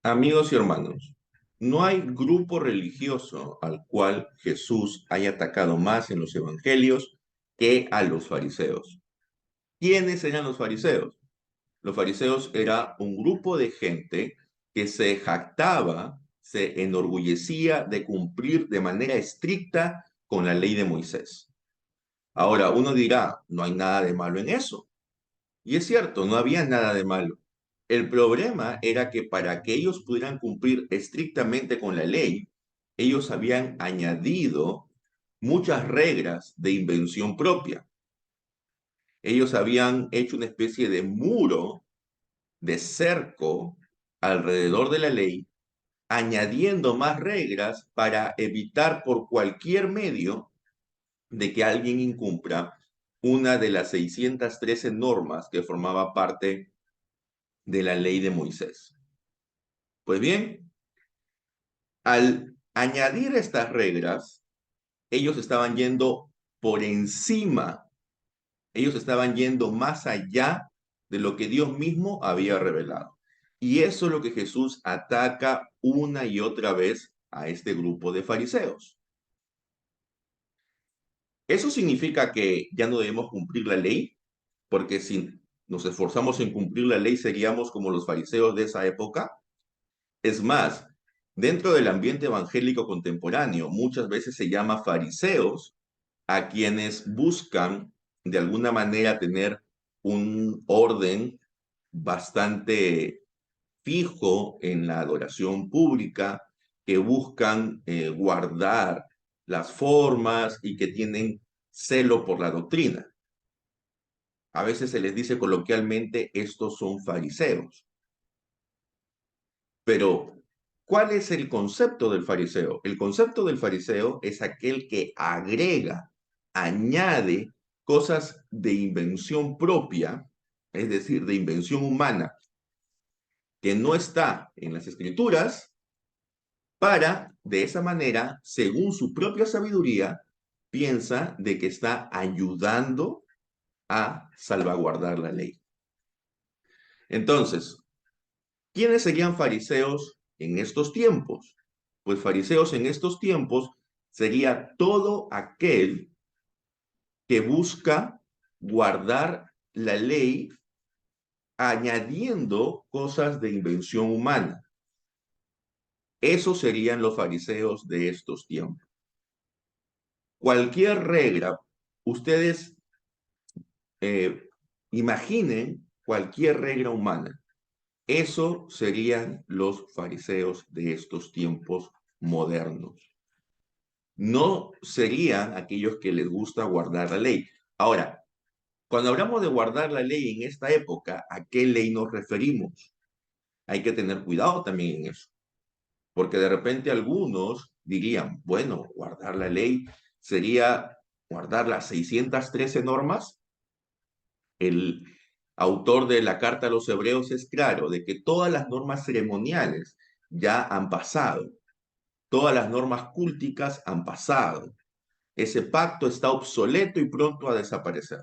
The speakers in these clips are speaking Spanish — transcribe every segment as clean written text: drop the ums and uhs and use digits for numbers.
Amigos y hermanos, no hay grupo religioso al cual Jesús haya atacado más en los evangelios que a los fariseos. ¿Quiénes eran los fariseos? Los fariseos era un grupo de gente que se jactaba, se enorgullecía de cumplir de manera estricta con la ley de Moisés. Ahora, uno dirá, no hay nada de malo en eso. Y es cierto, no había nada de malo. El problema era que para que ellos pudieran cumplir estrictamente con la ley, ellos habían añadido muchas reglas de invención propia. Ellos habían hecho una especie de muro, de cerco alrededor de la ley, añadiendo más reglas para evitar por cualquier medio de que alguien incumpla una de las 613 normas que formaba parte de la ley de Moisés. Pues bien, al añadir estas reglas, ellos estaban yendo por encima, ellos estaban yendo más allá de lo que Dios mismo había revelado. Y eso es lo que Jesús ataca una y otra vez a este grupo de fariseos. ¿Eso significa que ya no debemos cumplir la ley? Porque si nos esforzamos en cumplir la ley seríamos como los fariseos de esa época. Es más, dentro del ambiente evangélico contemporáneo, muchas veces se llama fariseos a quienes buscan de alguna manera tener un orden bastante fijo en la adoración pública, que buscan guardar las formas y que tienen celo por la doctrina. A veces se les dice coloquialmente, estos son fariseos. Pero, ¿cuál es el concepto del fariseo? El concepto del fariseo es aquel que agrega, añade cosas de invención propia, es decir, de invención humana, que no está en las escrituras, para, de esa manera, según su propia sabiduría, piensa de que está ayudando a salvaguardar la ley. Entonces, ¿quiénes serían fariseos en estos tiempos? Pues fariseos en estos tiempos sería todo aquel que busca guardar la ley añadiendo cosas de invención humana. Esos serían los fariseos de estos tiempos. Cualquier regla, ustedes eh, imaginen cualquier regla humana. Eso serían los fariseos de estos tiempos modernos. No serían aquellos que les gusta guardar la ley. Ahora, cuando hablamos de guardar la ley en esta época, ¿a qué ley nos referimos? Hay que tener cuidado también en eso, porque de repente algunos dirían, bueno, guardar la ley sería guardar las 613 normas. El autor de la carta a los hebreos es claro de que todas las normas ceremoniales ya han pasado, todas las normas cúlticas han pasado. Ese pacto está obsoleto y pronto a desaparecer.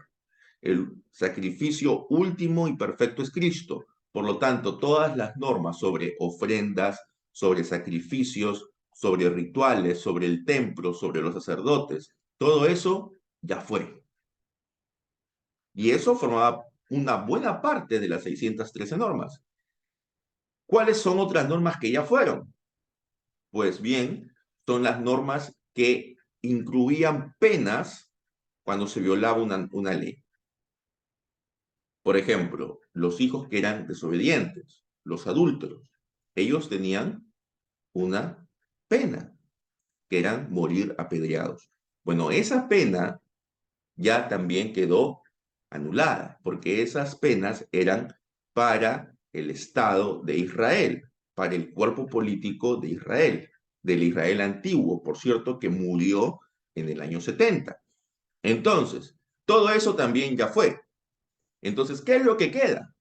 El sacrificio último y perfecto es Cristo. Por lo tanto, todas las normas sobre ofrendas, sobre sacrificios, sobre rituales, sobre el templo, sobre los sacerdotes, todo eso ya fue. Y eso formaba una buena parte de las 613 normas. ¿Cuáles son otras normas que ya fueron? Pues bien, son las normas que incluían penas cuando se violaba una ley. Por ejemplo, los hijos que eran desobedientes, los adúlteros, ellos tenían una pena, que eran morir apedreados. Bueno, esa pena ya también quedó anulada, porque esas penas eran para el Estado de Israel, para el cuerpo político de Israel, del Israel antiguo, por cierto, que murió en el año 70. Entonces, todo eso también ya fue. Entonces, ¿qué es lo que queda?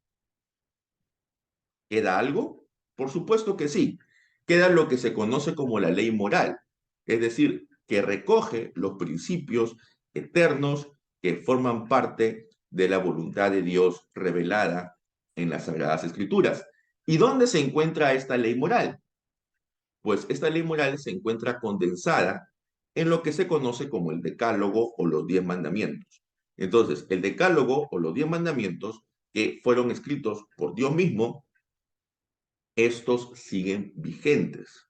¿Queda algo? Por supuesto que sí. Queda lo que se conoce como la ley moral, es decir, que recoge los principios eternos que forman parte de la voluntad de Dios revelada en las Sagradas Escrituras. ¿Y dónde se encuentra esta ley moral? Pues esta ley moral se encuentra condensada en lo que se conoce como el Decálogo o los 10 mandamientos. Entonces, el Decálogo o los 10 mandamientos que fueron escritos por Dios mismo, estos siguen vigentes.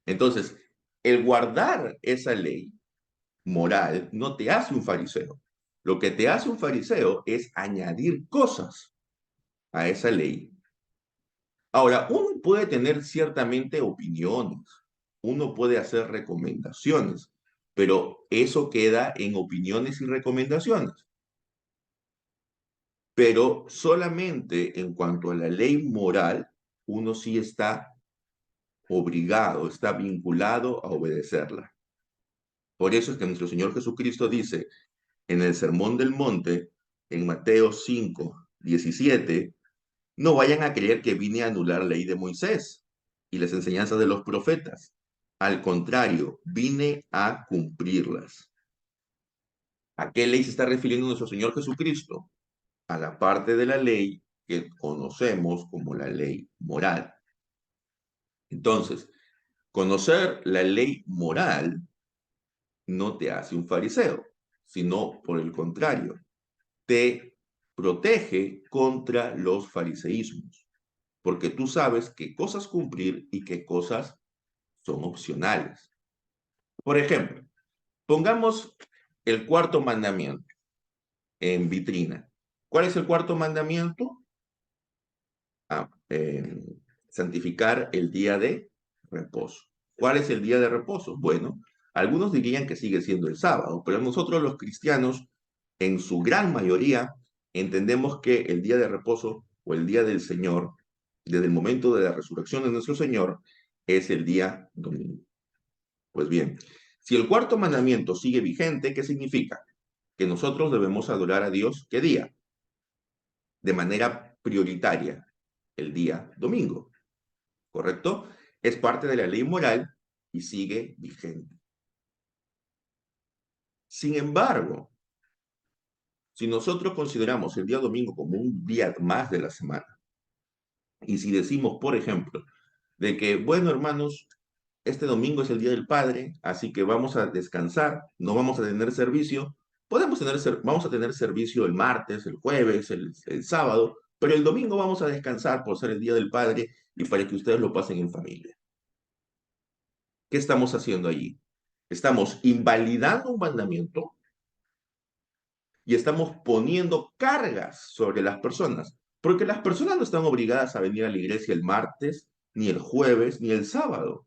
Entonces, el guardar esa ley moral no te hace un fariseo. Lo que te hace un fariseo es añadir cosas a esa ley. Ahora, uno puede tener ciertamente opiniones, uno puede hacer recomendaciones, pero eso queda en opiniones y recomendaciones. Pero solamente en cuanto a la ley moral, uno sí está obligado, está vinculado a obedecerla. Por eso es que nuestro Señor Jesucristo dice en el Sermón del Monte, en Mateo 5:17, no vayan a creer que vine a anular la ley de Moisés y las enseñanzas de los profetas. Al contrario, vine a cumplirlas. ¿A qué ley se está refiriendo nuestro Señor Jesucristo? A la parte de la ley que conocemos como la ley moral. Entonces, conocer la ley moral no te hace un fariseo, sino por el contrario, te protege contra los fariseísmos, porque tú sabes qué cosas cumplir y qué cosas son opcionales. Por ejemplo, pongamos el cuarto mandamiento en vitrina. ¿Cuál es el cuarto mandamiento? Ah, santificar el día de reposo. ¿Cuál es el día de reposo? Bueno, algunos dirían que sigue siendo el sábado, pero nosotros los cristianos, en su gran mayoría, entendemos que el día de reposo o el día del Señor, desde el momento de la resurrección de nuestro Señor, es el día domingo. Pues bien, si el cuarto mandamiento sigue vigente, ¿qué significa? Que nosotros debemos adorar a Dios, ¿qué día? De manera prioritaria, el día domingo, ¿correcto? Es parte de la ley moral y sigue vigente. Sin embargo, si nosotros consideramos el día domingo como un día más de la semana, y si decimos, por ejemplo, de que, bueno, hermanos, este domingo es el Día del Padre, así que vamos a descansar, no vamos a tener servicio, vamos a tener servicio el martes, el jueves, el sábado, pero el domingo vamos a descansar por ser el Día del Padre y para que ustedes lo pasen en familia. ¿Qué estamos haciendo allí? Estamos invalidando un mandamiento y estamos poniendo cargas sobre las personas, porque las personas no están obligadas a venir a la iglesia el martes, ni el jueves, ni el sábado.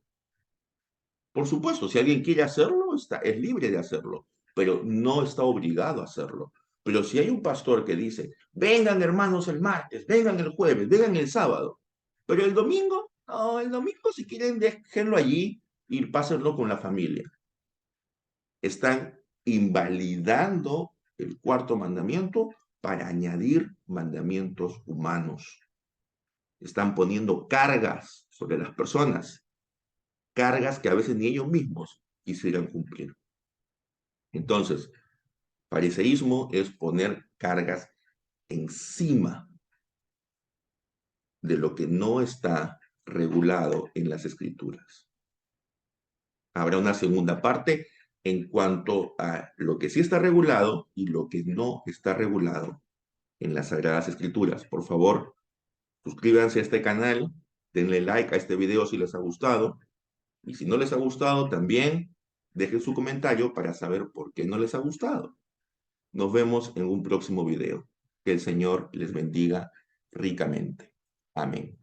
Por supuesto, si alguien quiere hacerlo, es libre de hacerlo, pero no está obligado a hacerlo. Pero si hay un pastor que dice, vengan hermanos el martes, vengan el jueves, vengan el sábado, pero el domingo, no, el domingo si quieren déjenlo allí y pásenlo con la familia. Están invalidando el cuarto mandamiento para añadir mandamientos humanos. Están poniendo cargas sobre las personas, cargas que a veces ni ellos mismos quisieran cumplir. Entonces, fariseísmo es poner cargas encima de lo que no está regulado en las escrituras. Habrá una segunda parte en cuanto a lo que sí está regulado y lo que no está regulado en las Sagradas Escrituras. Por favor, suscríbanse a este canal, denle like a este video si les ha gustado y si no les ha gustado también dejen su comentario para saber por qué no les ha gustado. Nos vemos en un próximo video. Que el Señor les bendiga ricamente. Amén.